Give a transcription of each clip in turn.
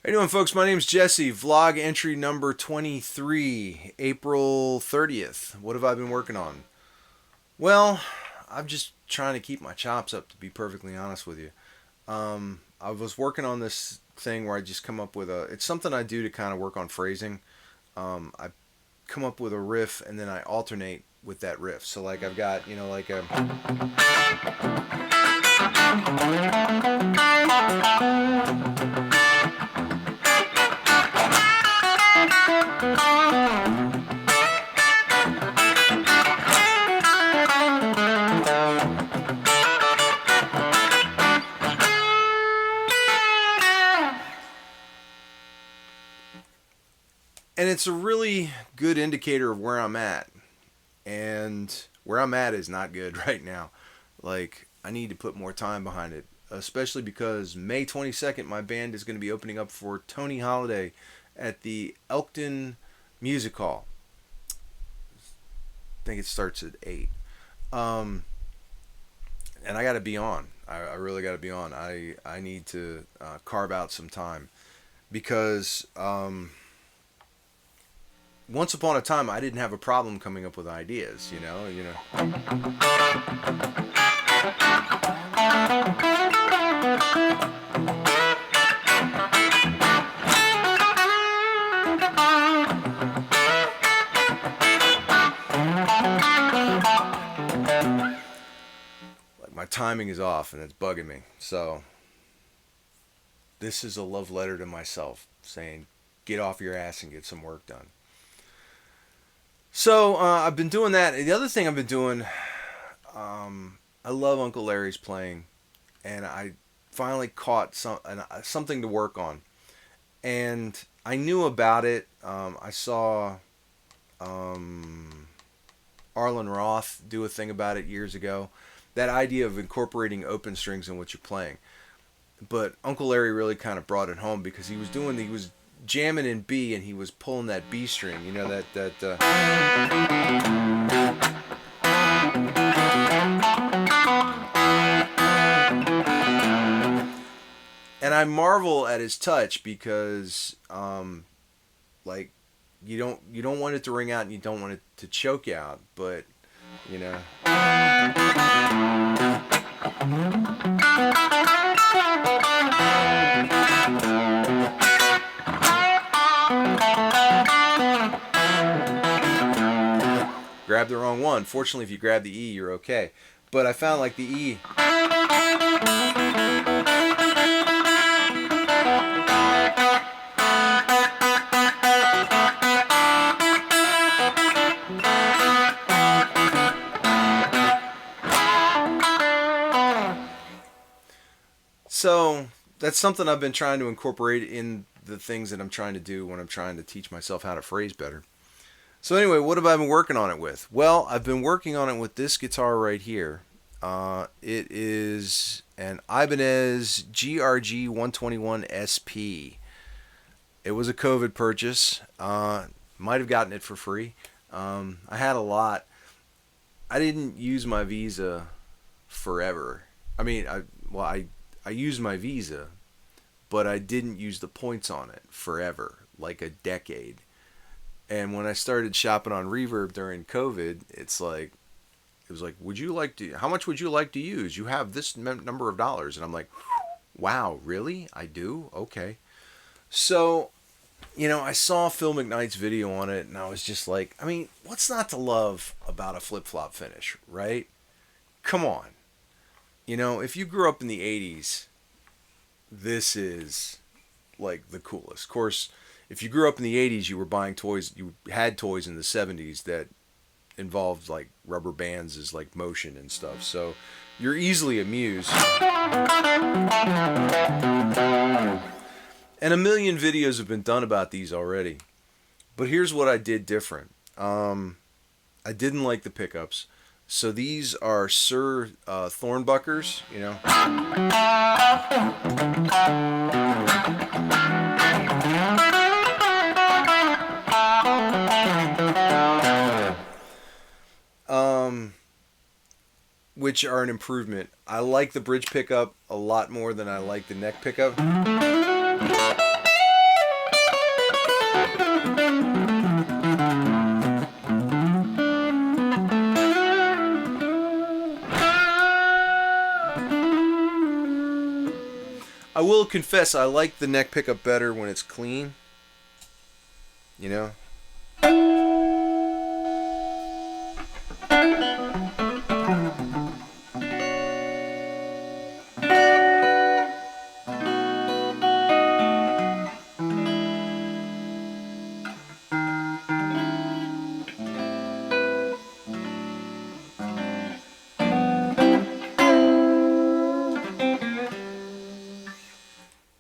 How you doing, folks? My name's Jesse. Vlog entry number 23, April 30th. What have I been working on? Well, I'm just trying to keep my chops up, to be perfectly honest with you. I was working on this thing where I just come up with it's something I do to kind of work on phrasing. I come up with a riff and then I alternate with that riff. So like I've got, like a... And it's a really good indicator of where I'm at. And where I'm at is not good right now. Like, I need to put more time behind it. Especially because May 22nd, my band is going to be opening up for Tony Holiday at the Elkton Music Hall. I think it starts at 8. And I got to be on. I really got to be on. I need to carve out some time. Because... once upon a time, I didn't have a problem coming up with ideas, Like, my timing is off, and it's bugging me. So, this is a love letter to myself, saying, get off your ass and get some work done. So, I've been doing that. The other thing I've been doing, I love Uncle Larry's playing, and I finally caught something to work on. And I knew about it. I saw Arlen Roth do a thing about it years ago. That idea of incorporating open strings in what you're playing. But Uncle Larry really kind of brought it home because he was jamming in B and he was pulling that B string, and I marvel at his touch because like you don't want it to ring out and you don't want it to choke you out, but grab the wrong one. Fortunately, if you grab the E, you're okay. But I found like the E. So that's something I've been trying to incorporate in the things that I'm trying to do when I'm trying to teach myself how to phrase better. So anyway, what have I been working on it with? Well, I've been working on it with this guitar right here. It is an Ibanez GRG 121SP. It was a COVID purchase. Might have gotten it for free. I had a lot. I didn't use my Visa forever. I mean, I used my Visa, but I didn't use the points on it forever, like a decade. And when I started shopping on Reverb during COVID, it was like, how much would you like to use? You have this number of dollars. And I'm like, wow, really? I do? Okay. So, I saw Phil McKnight's video on it, and I was just like, I mean, what's not to love about a flip-flop finish, right? Come on. If you grew up in the 80s, this is, like, the coolest. Of course, if you grew up in the 80s, you were buying toys. You had toys in the 70s that involved like rubber bands as like motion and stuff. So you're easily amused. And a million videos have been done about these already. But here's what I did different. I didn't like the pickups. So these are Sir Thornbuckers, which are an improvement. I like the bridge pickup a lot more than I like the neck pickup. I will confess, I like the neck pickup better when it's clean. You know?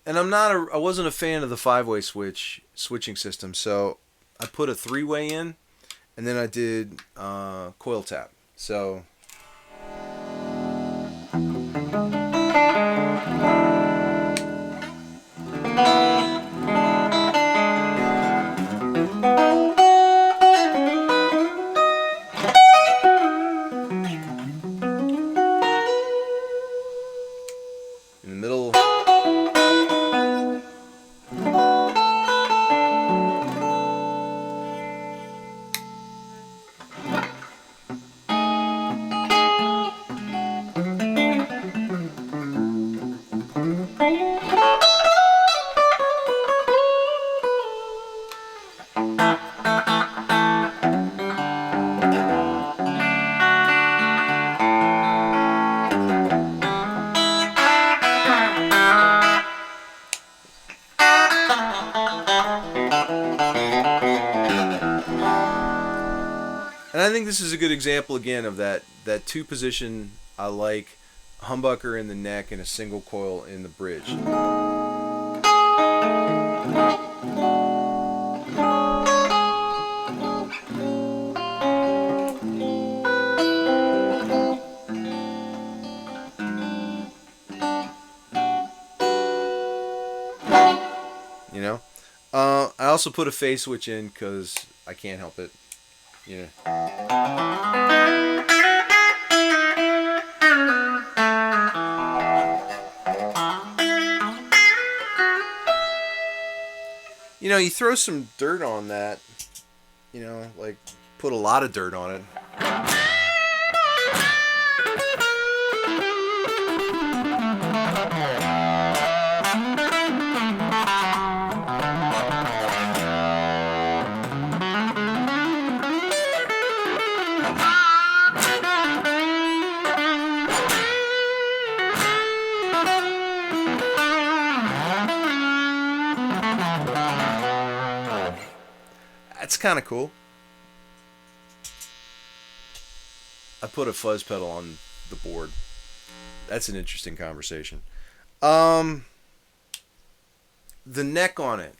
And I wasn't a fan of the 5-way switching system, so I put a 3-way in, and then I did coil tap. So in the middle. And I think this is a good example again of that two position I like, humbucker in the neck and a single coil in the bridge. You know, I also put a phase switch in because I can't help it. You know. You know, you throw some dirt on that, you know, like put a lot of dirt on it. That's kind of cool. I put a fuzz pedal on the board. That's an interesting conversation. The neck on it.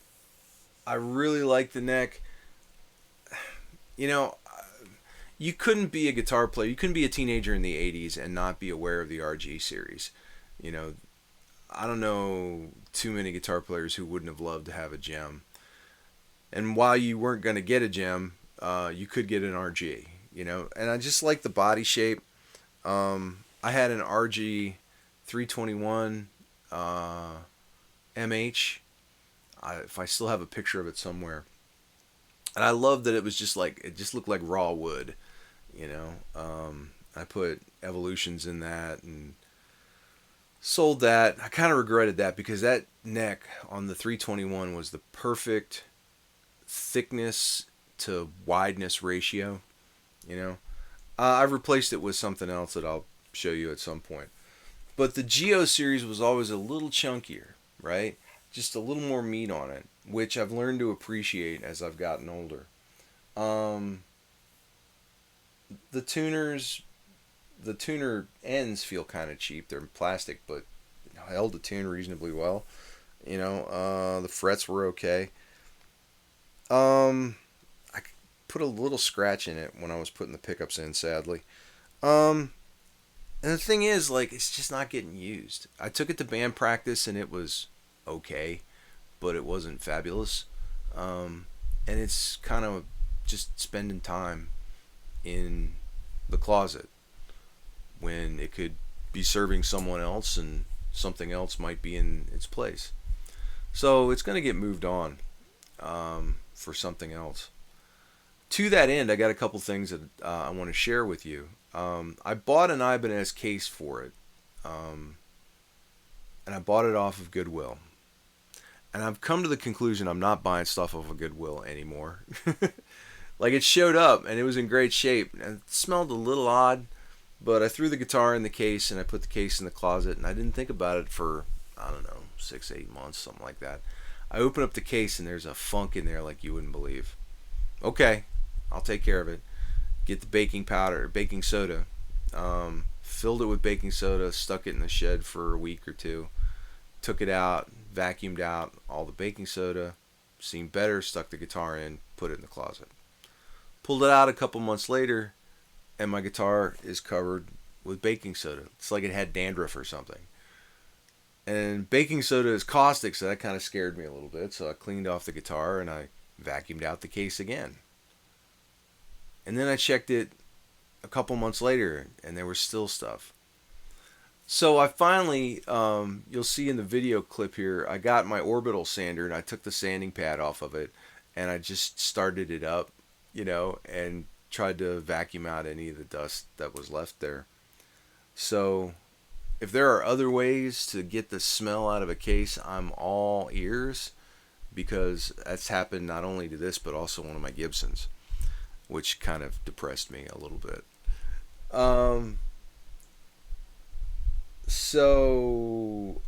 I really like the neck. You know, you couldn't be a guitar player. You couldn't be a teenager in the 80s and not be aware of the RG series. You know, I don't know too many guitar players who wouldn't have loved to have a gem. And while you weren't going to get a gem, you could get an RG, you know. And I just like the body shape. I had an RG 321 MH. If I still have a picture of it somewhere. And I love that it was just like, it just looked like raw wood, you know. I put evolutions in that and sold that. I kind of regretted that because that neck on the 321 was the perfect thickness to wideness ratio, you know. I've replaced it with something else that I'll show you at some point. But the Gio series was always a little chunkier, right? Just a little more meat on it, which I've learned to appreciate as I've gotten older. The tuner ends feel kind of cheap. They're plastic, but held the tune reasonably well. You know, the frets were okay. I put a little scratch in it when I was putting the pickups in, sadly. And the thing is, like, it's just not getting used. I took it to band practice and it was okay, but it wasn't fabulous. And it's kind of just spending time in the closet when it could be serving someone else and something else might be in its place. So it's going to get moved on for something else. To that end, I got a couple things that I want to share with you. I bought an Ibanez case for it. and I bought it off of Goodwill. And I've come to the conclusion I'm not buying stuff off of Goodwill anymore. Like, it showed up and it was in great shape and it smelled a little odd, but I threw the guitar in the case and I put the case in the closet and I didn't think about it for, I don't know, 6, 8 months, something like that. I open up the case and there's a funk in there like you wouldn't believe. Okay, I'll take care of it. Get the baking powder, baking soda, filled it with baking soda, stuck it in the shed for a week or two, took it out, vacuumed out all the baking soda, seemed better, stuck the guitar in, put it in the closet. Pulled it out a couple months later, and my guitar is covered with baking soda. It's like it had dandruff or something. And baking soda is caustic, so that kind of scared me a little bit. So I cleaned off the guitar and I vacuumed out the case again. And then I checked it a couple months later, and there was still stuff. So I finally, you'll see in the video clip here, I got my orbital sander and I took the sanding pad off of it and I just started it up, and tried to vacuum out any of the dust that was left there. So if there are other ways to get the smell out of a case, I'm all ears, because that's happened not only to this but also one of my Gibsons, which kind of depressed me a little bit. So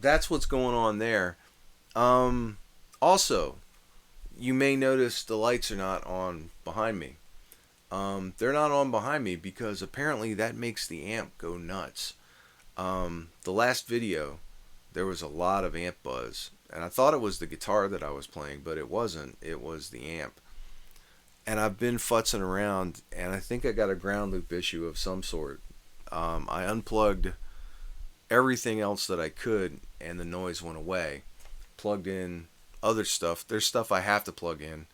that's what's going on there. Also, you may notice the lights are not on behind me. They're not on behind me because apparently that makes the amp go nuts. The last video, there was a lot of amp buzz, and I thought it was the guitar that I was playing, but it wasn't. It was the amp. And I've been futzing around, and I think I got a ground loop issue of some sort. I unplugged everything else that I could, and the noise went away. Plugged in other stuff. There's stuff I have to plug in,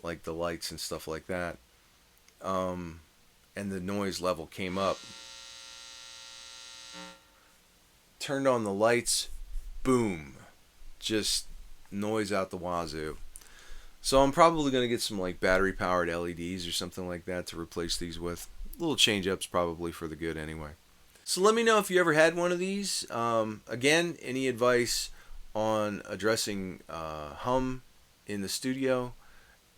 like the lights and stuff like that. And the noise level came up. Turned on the lights, boom, just noise out the wazoo. So I'm probably going to get some like battery powered LEDs or something like that to replace these with. Little change ups probably for the good anyway. So let me know if you ever had one of these. Again, any advice on addressing hum in the studio,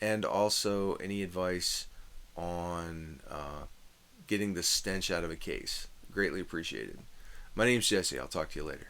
and also any advice on getting the stench out of a case. Greatly appreciated. My name's Jesse. I'll talk to you later.